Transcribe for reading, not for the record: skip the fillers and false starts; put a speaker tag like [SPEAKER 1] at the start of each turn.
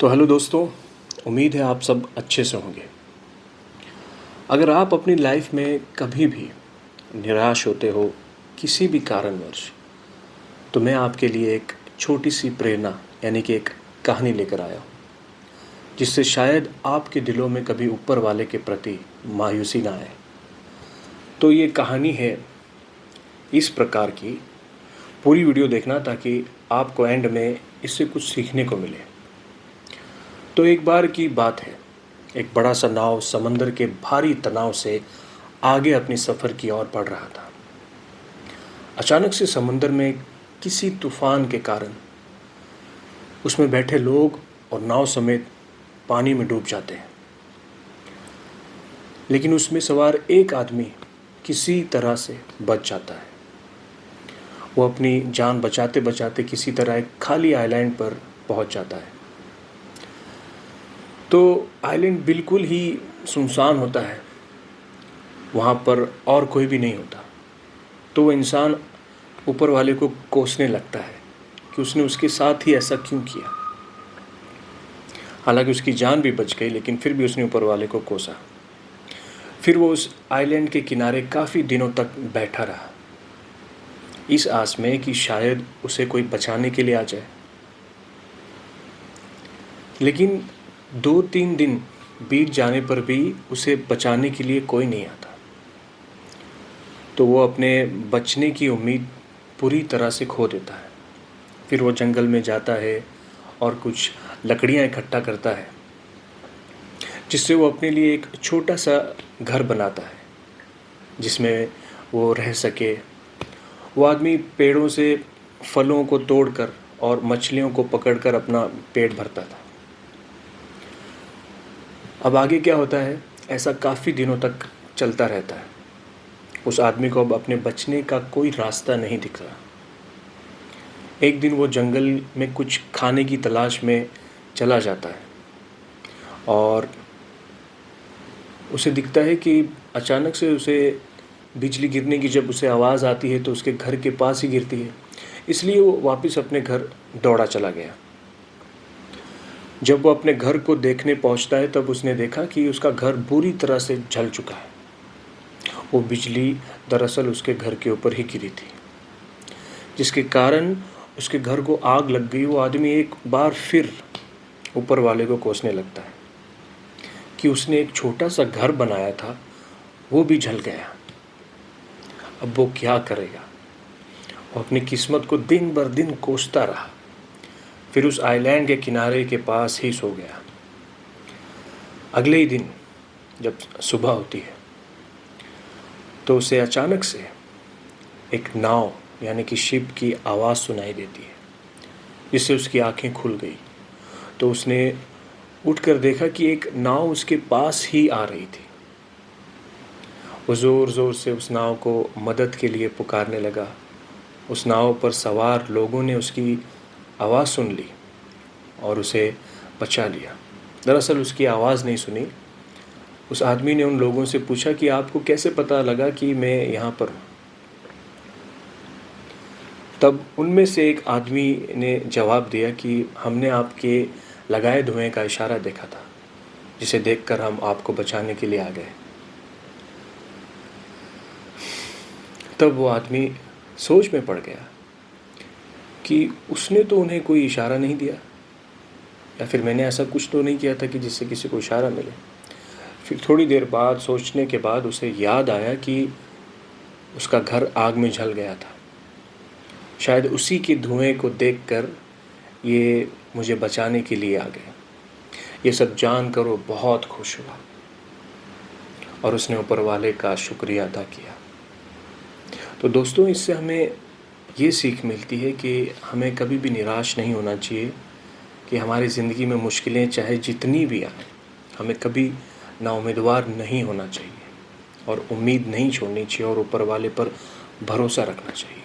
[SPEAKER 1] तो हेलो दोस्तों, उम्मीद है आप सब अच्छे से होंगे। अगर आप अपनी लाइफ में कभी भी निराश होते हो किसी भी कारणवश, तो मैं आपके लिए एक छोटी सी प्रेरणा यानी कि एक कहानी लेकर आया हूँ, जिससे शायद आपके दिलों में कभी ऊपर वाले के प्रति मायूसी ना आए। तो ये कहानी है इस प्रकार की, पूरी वीडियो देखना ताकि आपको एंड में इससे कुछ सीखने को मिले। तो एक बार की बात है, एक बड़ा सा नाव समंदर के भारी तनाव से आगे अपनी सफ़र की ओर बढ़ रहा था। अचानक से समंदर में किसी तूफान के कारण उसमें बैठे लोग और नाव समेत पानी में डूब जाते हैं। लेकिन उसमें सवार एक आदमी किसी तरह से बच जाता है। वो अपनी जान बचाते बचाते किसी तरह एक खाली आइलैंड पर पहुंच जाता है। तो आइलैंड बिल्कुल ही सुनसान होता है, वहाँ पर और कोई भी नहीं होता। तो वो इंसान ऊपर वाले को कोसने लगता है कि उसने उसके साथ ही ऐसा क्यों किया। हालांकि उसकी जान भी बच गई, लेकिन फिर भी उसने ऊपर वाले को कोसा। फिर वो उस आइलैंड के किनारे काफ़ी दिनों तक बैठा रहा, इस आस में कि शायद उसे कोई बचाने के लिए आ जाए। लेकिन 2-3 दिन बीत जाने पर भी उसे बचाने के लिए कोई नहीं आता। तो वो अपने बचने की उम्मीद पूरी तरह से खो देता है। फिर वो जंगल में जाता है और कुछ लकड़ियाँ इकट्ठा करता है, जिससे वो अपने लिए एक छोटा सा घर बनाता है जिसमें वो रह सके। वो आदमी पेड़ों से फलों को तोड़कर और मछलियों को पकड़कर अपना पेट भरता था। अब आगे क्या होता है, ऐसा काफ़ी दिनों तक चलता रहता है। उस आदमी को अब अपने बचने का कोई रास्ता नहीं दिख रहा। एक दिन वो जंगल में कुछ खाने की तलाश में चला जाता है और उसे दिखता है कि अचानक से उसे बिजली गिरने की जब उसे आवाज़ आती है तो उसके घर के पास ही गिरती है। इसलिए वो वापस अपने घर दौड़ा चला गया। जब वो अपने घर को देखने पहुंचता है तब उसने देखा कि उसका घर बुरी तरह से जल चुका है। वो बिजली दरअसल उसके घर के ऊपर ही गिरी थी, जिसके कारण उसके घर को आग लग गई। वो आदमी एक बार फिर ऊपर वाले को कोसने लगता है कि उसने एक छोटा सा घर बनाया था, वो भी जल गया। अब वो क्या करेगा। वो अपनी किस्मत को दिन भर दिन कोसता रहा। फिर उस आइलैंड के किनारे के पास ही सो गया। अगले ही दिन जब सुबह होती है तो उसे अचानक से एक नाव यानी कि शिप की आवाज़ सुनाई देती है, जिससे उसकी आंखें खुल गई। तो उसने उठकर देखा कि एक नाव उसके पास ही आ रही थी। वो ज़ोर ज़ोर से उस नाव को मदद के लिए पुकारने लगा। उस नाव पर सवार लोगों ने उसकी आवाज़ सुन ली और उसे बचा लिया। दरअसल उसकी आवाज़ नहीं सुनी। उस आदमी ने उन लोगों से पूछा कि आपको कैसे पता लगा कि मैं यहाँ पर हूँ। तब उनमें से एक आदमी ने जवाब दिया कि हमने आपके लगाए धुएं का इशारा देखा था, जिसे देखकर हम आपको बचाने के लिए आ गए। तब वो आदमी सोच में पड़ गया कि उसने तो उन्हें कोई इशारा नहीं दिया, या फिर मैंने ऐसा कुछ तो नहीं किया था कि जिससे किसी को इशारा मिले। फिर थोड़ी देर बाद सोचने के बाद उसे याद आया कि उसका घर आग में जल गया था। शायद उसी के धुएं को देखकर ये मुझे बचाने के लिए आ गए। ये सब जानकर वो बहुत खुश हुआ और उसने ऊपर वाले का शुक्रिया अदा किया। तो दोस्तों, इससे हमें ये सीख मिलती है कि हमें कभी भी निराश नहीं होना चाहिए कि हमारी ज़िंदगी में मुश्किलें चाहे जितनी भी आए, हमें कभी नाउम्मीदवार नहीं होना चाहिए और उम्मीद नहीं छोड़नी चाहिए और ऊपर वाले पर भरोसा रखना चाहिए।